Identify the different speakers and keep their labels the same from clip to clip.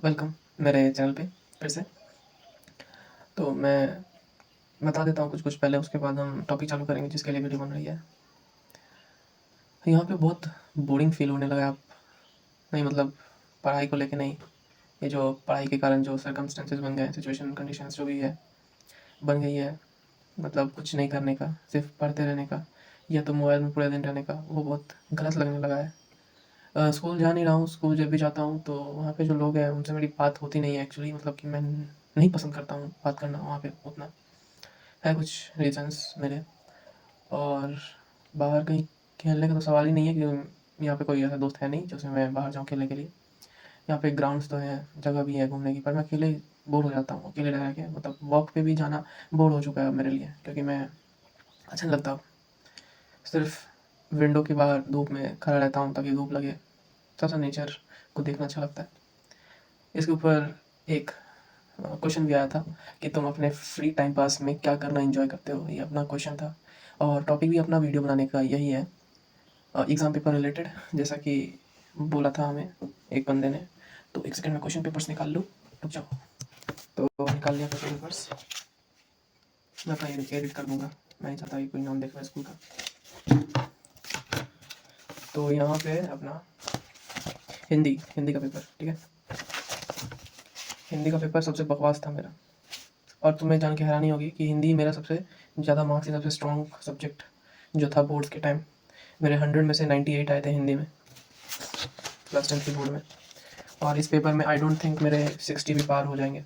Speaker 1: Welcome मेरे channel पे फिर से। तो मैं बता देता हूँ कुछ पहले, उसके बाद हम टॉपिक चालू करेंगे जिसके लिए वीडियो बन रही है। यहाँ पे बहुत बोरिंग फील होने लगा है। आप नहीं, मतलब पढ़ाई को लेके नहीं, ये जो पढ़ाई के कारण जो सर्कमस्टेंसेस बन गए हैं, सिचुएशन कंडीशंस जो भी है बन गई है, मतलब कुछ नहीं करने का, सिर्फ पढ़ते रहने का या तो मोबाइल में पूरे दिन रहने का, वो बहुत गलत लगने लगा है। स्कूल जा नहीं रहा हूँ, स्कूल जब भी जाता हूँ तो वहाँ पे जो लोग हैं उनसे मेरी बात होती नहीं है एक्चुअली, मतलब कि मैं नहीं पसंद करता हूँ बात करना वहाँ पे उतना। है कुछ रीज़न्स मेरे। और बाहर कहीं खेलने का तो सवाल ही नहीं है कि यहाँ पे कोई ऐसा दोस्त है नहीं जिससे मैं बाहर जाऊँ खेलने के लिए। यहाँ पे ग्राउंड्स तो हैं, जगह भी है घूमने की, पर मैं अकेले बोर हो जाता हूँ, अकेले रह के मतलब वॉक पे भी जाना बोर हो चुका है अब मेरे लिए, क्योंकि मैं अच्छा नहीं लगता सिर्फ विंडो के बाहर धूप में खड़ा रहता हूँ ताकि धूप लगे। थोड़ा सा नेचर को देखना अच्छा लगता है। इसके ऊपर एक क्वेश्चन भी आया था कि तुम अपने फ्री टाइम पास में क्या करना एंजॉय करते हो, ये अपना क्वेश्चन था। और टॉपिक भी अपना वीडियो बनाने का यही है, एग्ज़ाम पेपर रिलेटेड, जैसा कि बोला था हमें एक बंदे ने। तो एक सेकंड में क्वेश्चन पेपर्स निकाल लूँ, रुक जाओ। तो निकाल लिया क्वेश्चन पेपर्स, मैं अपना एडिट कर दूँगा, मैं नहीं चाहता कि कोई नाम देखे स्कूल का। तो यहाँ पे अपना हिंदी हिंदी का पेपर, ठीक है। हिंदी का पेपर सबसे बकवास था मेरा, और तुम्हें जान के हैरानी होगी कि हिंदी मेरा सबसे ज़्यादा मार्क्स, सबसे स्ट्रॉन्ग सब्जेक्ट जो था बोर्ड्स के टाइम। मेरे 100 में से 98 आए थे हिंदी में, क्लास 10 की बोर्ड में। और इस पेपर में आई डोंट थिंक मेरे 60 भी पार हो जाएंगे,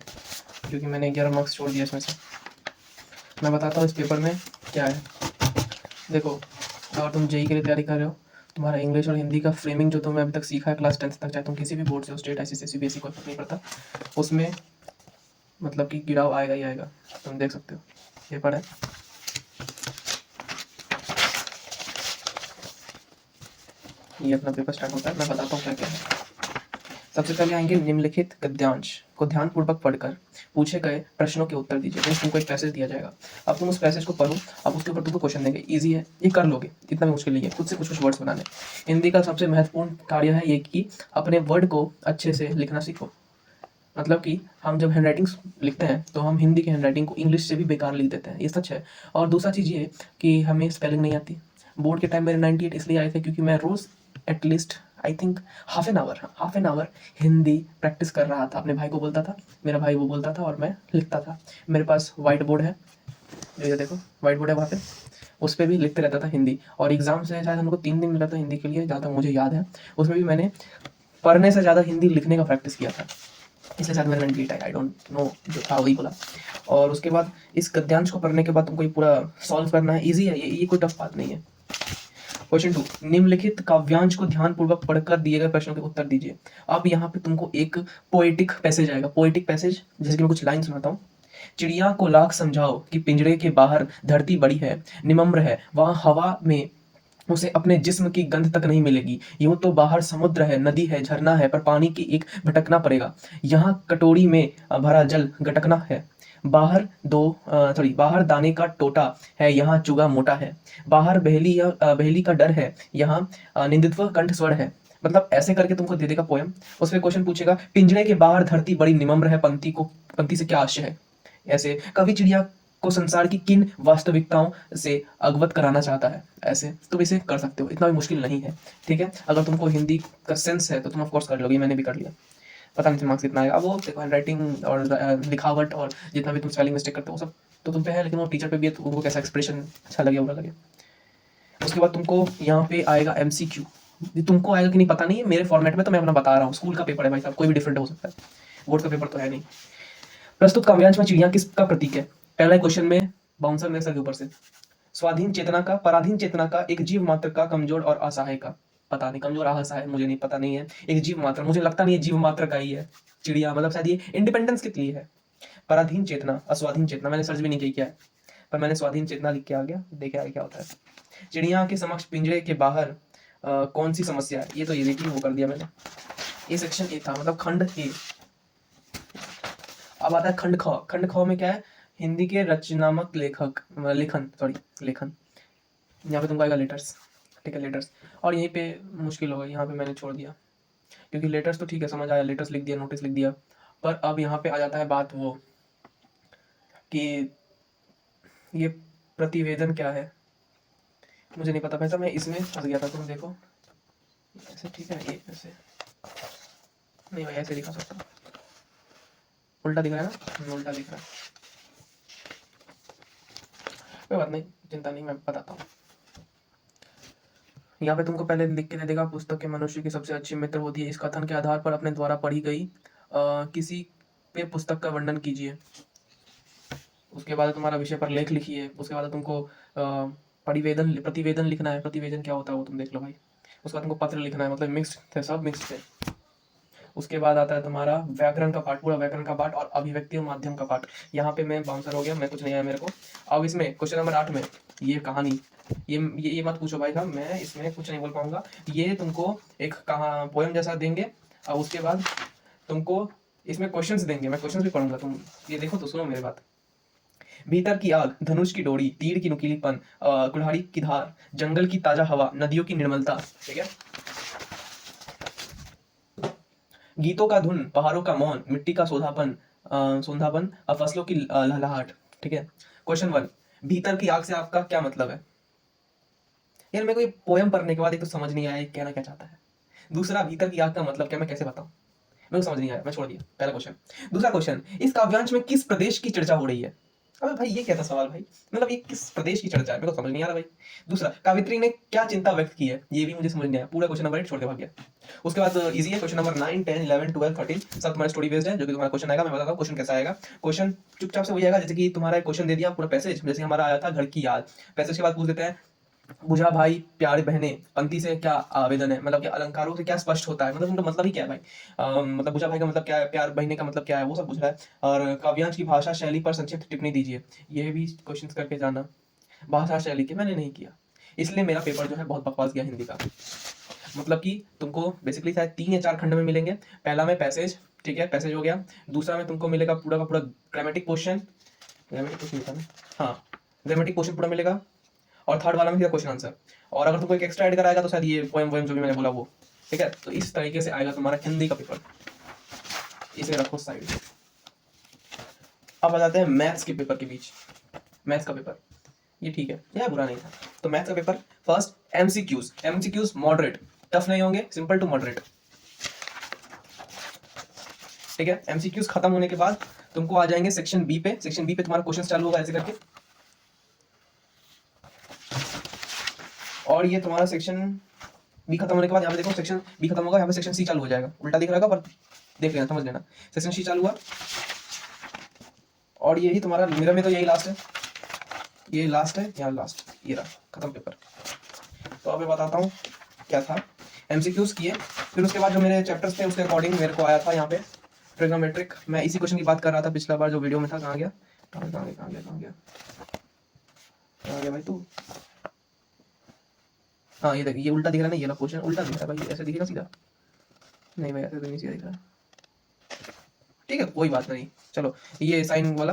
Speaker 1: क्योंकि मैंने 11 मार्क्स छोड़ दिया इसमें से। मैं बताता हूँ इस पेपर में क्या है। देखो, अगर तुम जेई के लिए तैयारी कर रहे हो, तुम्हारा इंग्लिश और हिंदी का फ्रेमिंग जो तुमने अभी तक सीखा है क्लास 10 तक, चाहे तुम किसी भी बोर्ड से हो, स्टेट, आईसीएसई, सीबीएसई, कोई फर्क नहीं पड़ता, उसमें मतलब कि गिराव आएगा ही आएगा। तुम देख सकते हो पेपर है, ये अपना पेपर स्टार्ट होता है। मैं बताता हूँ क्या क्या है। सबसे पहले आएंगे निम्नलिखित गद्यांश को ध्यानपूर्वक पढ़कर पूछे गए प्रश्नों के उत्तर दीजिए। मीन्स तुमको एक पैसेज दिया जाएगा, अब तुम उस पैसेज को पढ़ो, अब उसके ऊपर तुमको क्वेश्चन देंगे। इजी है, ये कर लोगे, इतना भी मुश्किल नहीं है। खुद से कुछ कुछ वर्ड्स बनाने। हिंदी का सबसे महत्वपूर्ण कार्य है ये कि अपने वर्ड को अच्छे से लिखना सीखो। मतलब कि हम जब हैंड राइटिंग लिखते हैं तो हम हिंदी की हैंड राइटिंग को इंग्लिश से भी बेकार लिख देते हैं, ये सच है। और दूसरा चीज़ ये कि हमें स्पेलिंग नहीं आती। बोर्ड के टाइम मेरे 98 इसलिए आए थे क्योंकि मैं रोज़ at least I think half an hour Hindi practice कर रहा था। अपने भाई को बोलता था, मेरा भाई वो बोलता था और मैं लिखता था। मेरे पास वाइट बोर्ड है, ये देखो वाइट बोर्ड है वहाँ पे, उस पर भी लिखते रहता था हिंदी। और एग्जाम से शायद हमको 3 दिन मिला था हिंदी के लिए, जहाँ तक मुझे याद है। उसमें भी मैंने पढ़ने से ज़्यादा हिंदी लिखने का प्रैक्टिस किया था, इसलिए शायद मेरा 98 आई डोंट नो, जो था वही बोला। और उसके बाद इस गद्यांश को पढ़ने के बाद तुमको ये पूरा सॉल्व करना है। इजी है ये कोई टफ बात नहीं है। क्वेश्चन 2, निम्नलिखित काव्यांश को ध्यानपूर्वक पढ़कर दिए गए प्रश्नों के उत्तर दीजिए। अब यहाँ पे तुमको एक पोएटिक पैसेज आएगा। पोएटिक पैसेज जैसे कि मैं कुछ लाइन सुनाता हूँ। चिड़िया को लाख समझाओ कि पिंजरे के बाहर धरती बड़ी है, निमम्र है, वहाँ हवा में उसे अपने जिस्म की गंध तक नहीं मिलेगी। यूं तो बाहर समुद्र है, नदी है, झरना है, पर पानी की एक भटकना पड़ेगा। यहाँ कटोरी में भरा जल गटकना है। बाहर दाने का टोटा है, यहाँ चुगा मोटा है। बाहर बहेली का डर है, यहाँ निंदित्व कंठ स्वर है। मतलब ऐसे करके तुमको दे देगा पोयम। उसमें क्वेश्चन पूछेगा, पिंजरे के बाहर धरती बड़ी निमम्र है, पंक्ति से क्या आशय है। ऐसे कवि चिड़िया को संसार की किन वास्तविकताओं से अवगत कराना चाहता है। ऐसे तुम इसे कर सकते हो, इतना भी मुश्किल नहीं है। ठीक है, अगर तुमको हिंदी का सेंस है तो तुम ऑफकोर्स कर लोगे, मैंने भी कर लिया। पता नहीं मार्क्स कितना आएगा, अब वो देखो हैंड राइटिंग और लिखावट और जितना भी तुम स्पेलिंग मिस्टेक करते हो वो सब तो तुम पे है, लेकिन वो टीचर पे भी है, तो उनको कैसा एक्सप्रेशन अच्छा लगे बुरा लगे। उसके बाद तुमको यहाँ पे आएगा एमसीक्यू। तुमको आएगा कि नहीं पता नहीं है, मेरे फॉर्मेट में तो मैं अपना बता रहा हूँ। स्कूल का पेपर है भाई साहब, कोई भी डिफरेंट हो सकता है, बोर्ड का पेपर तो है नहीं। प्रस्तुत काव्यांश में चिड़िया किसका प्रतीक है। पहला क्वेश्चन में बाउंसर मेरे सर के ऊपर से, स्वाधीन चेतना का, पराधीन चेतना का, एक जीव मात्र का, कमजोर और असहाय का। पता नहीं कमजोर असहाय मुझे नहीं पता नहीं है। एक जीव मात्र, मुझे लगता नहीं है जीव मात्र का ही है चिड़िया, मतलब शायद ये इंडिपेंडेंस के लिए है। पराधीन चेतना, अस्वाधीन चेतना मैंने सर्च भी नहीं किया है, पर मैंने स्वाधीन चेतना लिख के आ गया, देखे आगे क्या होता है। चिड़िया के समक्ष पिंजरे के बाहर कौन सी समस्या है, ये तो ये देखिए वो कर दिया मैंने। ये सेक्शन ए था, मतलब खंड ए। अब आता है खंड ख। खंड ख में क्या है, हिंदी के रचनात्मक लेखन। यहाँ पे तुमको आएगा लेटर्स, ठीक है लेटर्स। और यहीं पे मुश्किल होगा, यहाँ पे मैंने छोड़ दिया। क्योंकि लेटर्स तो ठीक है, समझ आया, लेटर्स लिख दिया, नोटिस लिख दिया, पर अब यहाँ पे आ जाता है बात वो कि ये प्रतिवेदन क्या है, मुझे नहीं पता भाई साहब, मैं इसमें फंस गया था। तुम देखो ऐसे, ठीक है, ये ऐसे नहीं भाई, ऐसे दिखा सकता, उल्टा दिख रहा है ना, उल्टा दिख रहा है, कोई बात नहीं, चिंता नहीं, मैं बताता हूँ। यहाँ पे तुमको पहले लिख के दे देगा, पुस्तक के मनुष्य की सबसे अच्छी मित्र होती है। इस कथन के आधार पर अपने द्वारा पढ़ी गई किसी पे पुस्तक का वर्णन कीजिए। उसके बाद तुम्हारा विषय पर लेख लिखिए। उसके बाद तुमको परिवेदन प्रतिवेदन लिखना है। प्रतिवेदन क्या होता है वो तुम देख लो भाई। उसके बाद तुमको पत्र लिखना है, मतलब मिक्स्ड थे, सब मिक्स्ड थे। उसके बाद आता है तुम्हारा व्याकरण का पाठ, पूरा व्याकरण का पाठ और अभिव्यक्ति और माध्यम का पाठ। यहाँ पे मैं बाउंसर हो गया, मैं कुछ नहीं आया मेरे को। अब इसमें क्वेश्चन नंबर 8 में ये कहानी, ये मत पूछो भाई साहब, मैं इसमें कुछ नहीं बोल पाऊंगा। ये तुमको एक कहा पोएम जैसा देंगे और उसके बाद तुमको इसमें क्वेश्चंस देंगे, मैं क्वेश्चंस भी पढ़ूंगा, तुम ये देखो तो सुनो मेरी बात। भीतर की आग, धनुष की डोरी, तीर की नुकीलीपन, कुल्हाड़ी की धार, जंगल की ताजा हवा, नदियों की निर्मलता, ठीक है, गीतों का धुन, पहाड़ों का मौन, मिट्टी का सोंधापन और फसलों की लहलहाट, ठीक है। क्वेश्चन 1, भीतर की आग से आपका क्या मतलब है? यार मेरे को ये पोयम पढ़ने के बाद एक तो समझ नहीं आया ये कहना क्या चाहता है। दूसरा, भीतर की आग का मतलब क्या, मैं कैसे बताऊं, मेरे को समझ नहीं आया, मैं छोड़ दिया पहला क्वेश्चन। दूसरा क्वेश्चन, इस काव्यांश में किस प्रदेश की चर्चा हो रही है? अबे भाई ये क्या था सवाल भाई, मतलब ये किस प्रदेश की चर्चा है, मेरे को समझ नहीं आ रहा भाई। दूसरा, कावित्री ने क्या चिंता व्यक्त की है, ये भी मुझे समझ नहीं आया, पूरा क्वेश्चन नंबर 8 छोड़ के भाग गया। उसके बाद इजी है, क्वेश्चन नंबर 9, 10, 11, 12, 13 सब तुम्हारा स्टोरी बेस्ड है। जो कि तुम्हारा क्वेश्चन आएगा, मैं बताता हूँ क्वेश्चन कैसा आएगा। क्वेश्चन चुपचाप से वही आएगा, जैसे कि तुम्हारा क्वेश्चन दे दिया पूरा पैसेज, जैसे हमारा आया था घर की याद। पैसेज के बाद पूछ देते हैं, बुझा भाई प्यारे बहने, पंक्ति से क्या आवेदन है, मतलब कि अलंकारों से क्या स्पष्ट होता है, मतलब उनका मतलब ही क्या है भाई। मतलब बुझा भाई का मतलब क्या है, प्यार बहने का मतलब क्या है, वो सब पूछ रहा है। और काव्यांश की भाषा शैली पर संक्षिप्त टिप्पणी दीजिए, ये भी क्वेश्चन करके जाना। भाषा शैली की मैंने नहीं किया, इसलिए मेरा पेपर जो है बहुत बकवास गया हिंदी का। मतलब कि तुमको बेसिकली शायद 3 या 4 खंड में मिलेंगे। पहला में पैसेज, ठीक है, पैसेज हो गया। दूसरा में तुमको मिलेगा पूरा का पूरा ग्रामेटिक पोर्शन, ग्रामेटिक पोर्शन था ना, हाँ, ग्रामेटिक पोर्शन पूरा मिलेगा। और थर्ड वाला में सीधा क्वेश्चन आंसर। और अगर तुमको एक एक्स्ट्रा ऐड कराएगा तो शायद ये पोएम जो भी मैंने बोला वो, ठीक है। तो इस तरीके से आएगा तुम्हारा हिंदी का पेपर, इसे रखो साइड। अब आ जाते हैं मैथ्स के पेपर के बीच। मैथ्स का पेपर ये ठीक है, यह बुरा नहीं था। तो मैथ्स का paper first, MCQs. MCQs moderate, tough नहीं होंगे, सिंपल टू मॉडरेट, ठीक है। एमसीक्यूज खत्म होने के बाद तुमको आ जाएंगे सेक्शन बी पे। सेक्शन बी पे तुम्हारा क्वेश्चन चालू होगा ऐसे करके, और ये तुम्हारा सेक्शन बी खत्म होने के बाद यहाँ पे देखो सेक्शन बी खत्म होगा, यहाँ पे सेक्शन सी चालू हो जाएगा। उल्टा दिख रहा पर देख लेना, समझ लेना। सेक्शन सी चालू हुआ और यही तुम्हारा, मेरा में तो यही लास्ट है, ये लास्ट है, यहाँ लास्ट, ये रहा खत्म पेपर। तो अब मैं बताता हूँ क्या था। एमसीक्यूज किए, फिर उसके बाद जो मेरे चैप्टर्स थे उसके अकॉर्डिंग मेरे को आया था यहाँ पे ट्रिग्नोमेट्रिक। मैं इसी क्वेश्चन की बात कर रहा था पिछला बार जो वीडियो में था। कहाँ गया भाई तू? हाँ ये देख, ये उल्टा दिख रहा है ना, ये वाला क्वेश्चन उल्टा दिख रहा है भाई, ऐसे दिखेगा सीधा? नहीं भाई ऐसे तो नहीं सीधा दिख रहा, ठीक है कोई बात नहीं। चलो ये साइन वाला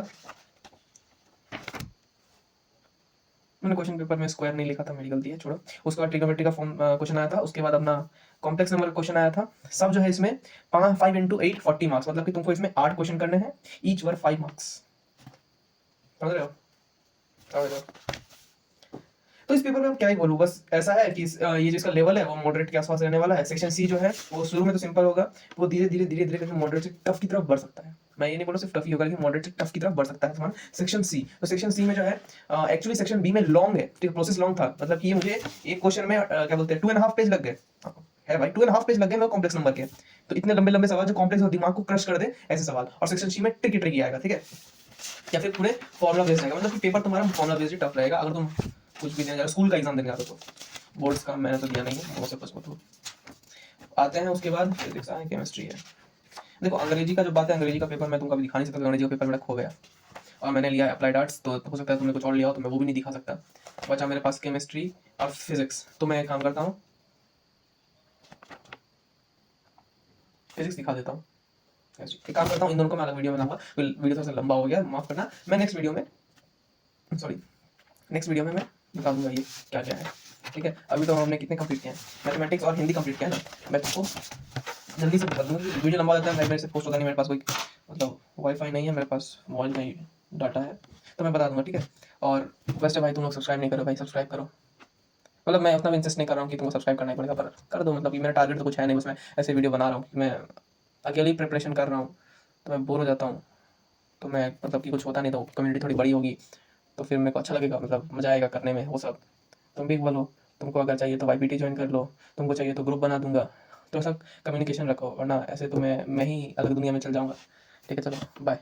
Speaker 1: मैंने क्वेश्चन पेपर में स्क्वायर नहीं लिखा था, मेरी गलती है, छोड़ो। उसके बाद ट्रिग्नोमेट्री का फॉर्म क्वेश्चन आया था। उसके बाद अपना कॉम्प्लेक्स नंबर का क्वेश्चन आया था। सब जो है इसमें 5 इंटू 8 40 मार्क्स, मतलब कि तुमको इसमें 8 क्वेश्चन करने हैं, ईच वर 5 मार्क्स, समझ रहे हो? समझ रहे हो? तो इस पेपर में क्या ही बोलूँ, बस ऐसा है कि ये जिसका लेवल है वो मॉडरेट के आसपास रहने वाला है। सेक्शन सी जो है वो शुरू में तो सिंपल होगा, वो धीरे धीरे करके मॉडरेट से टफ की तरफ बढ़ सकता है। मैं ये नहीं बोलूँ सिर्फ टफ ही होगा, लेकिन मॉडरेट से टफ की तरफ बढ़ सकता है तुम्हारा सेक्शन सी। तो सेक्शन सी में जो है एक्चुअली सेक्शन बी में लॉन्ग है, ठीक है, प्रोसेस लॉन्ग था। मतलब कि ये मुझे एक क्वेश्चन में क्या बोलते हैं 2.5 पेज लग गए, है भाई 2.5 पेज लग गए मेरे कॉम्प्लेक्स नंबर के। तो इतने लंबे लंबे सवाल जो कॉम्प्लेक्स और दिमाग को क्रश कर दे ऐसे सवाल। और सेक्शन सी में ट्रिकी आएगा, ठीक है, या फिर पूरे फॉर्मुला बेस्ड रहेगा। मतलब कि पेपर तुम्हारा फॉर्मुला बेस्ड टफ रहेगा अगर तुम कुछ भी देने जा रहे हो। स्कूल का एग्जाम देने जा रहे हो तो बोर्ड्स का मैंने तो दिया नहीं है, वो से बस तो आते हैं। उसके बाद फिजिक्स है, केमिस्ट्री है। देखो अंग्रेजी का जो बात है, अंग्रेजी का पेपर मैं तुमको अभी दिखा नहीं सकता, अंग्रेजी का पेपर मेरा खो गया और मैंने लिया अप्लाइड आर्ट्स, तो हो सकता है तुमने कुछ और लिया हो तो मैं वो भी नहीं दिखा सकता। बचा मेरे पास केमिस्ट्री और फिजिक्स। तो मैं एक काम करता हूँ, फिजिक्स दिखा देता हूँ। एक काम करता हूँ, इन दोनों को मैं अलग वीडियो में लाऊंगा, वीडियो थोड़ा सा लंबा हो गया, माफ करना। मैं नेक्स्ट वीडियो में मैं बता दूंगा ये क्या क्या है, ठीक है। अभी तो हमने कितने कंप्लीट किए हैं, मैथमेटिक्स और हिंदी कंप्लीट किया है ना। मैं तुमको जल्दी से बता दूँ, वीडियो लंबा हो जाता है, मेरे से पोस्ट होता नहीं, मेरे पास कोई मतलब वाईफाई नहीं है, मेरे पास मोबाइल का ही डाटा है, तो मैं बता दूंगा, ठीक है। और वैसे भाई तुम लोग सब्सक्राइब नहीं करो भाई, सब्सक्राइब करो। मतलब मैं उतना भी इंसिस्ट नहीं कर रहा हूँ कि तुमको सब्सक्राइब करना ही पड़ेगा, पर कर दो, मतलब कि मेरा टारगेट तो कुछ है नहीं, बस मैं ऐसे वीडियो बना रहा हूँ, मैं अकेले ही प्रिपरेशन कर रहा हूँ, तो मैं बोर हो जाता हूँ। तो मैं मतलब कि कुछ होता नहीं, तो कम्युनिटी थोड़ी बड़ी होगी, तो फिर मेरे को अच्छा लगेगा, मतलब मज़ा आएगा करने में वो सब। तुम भी बोलो, तुमको अगर चाहिए तो वाईपीटी ज्वाइन कर लो, तुमको चाहिए तो ग्रुप बना दूंगा, तो ऐसा कम्युनिकेशन रखो, वरना ऐसे तो मैं ही अलग दुनिया में चल जाऊँगा। ठीक है, चलो बाय।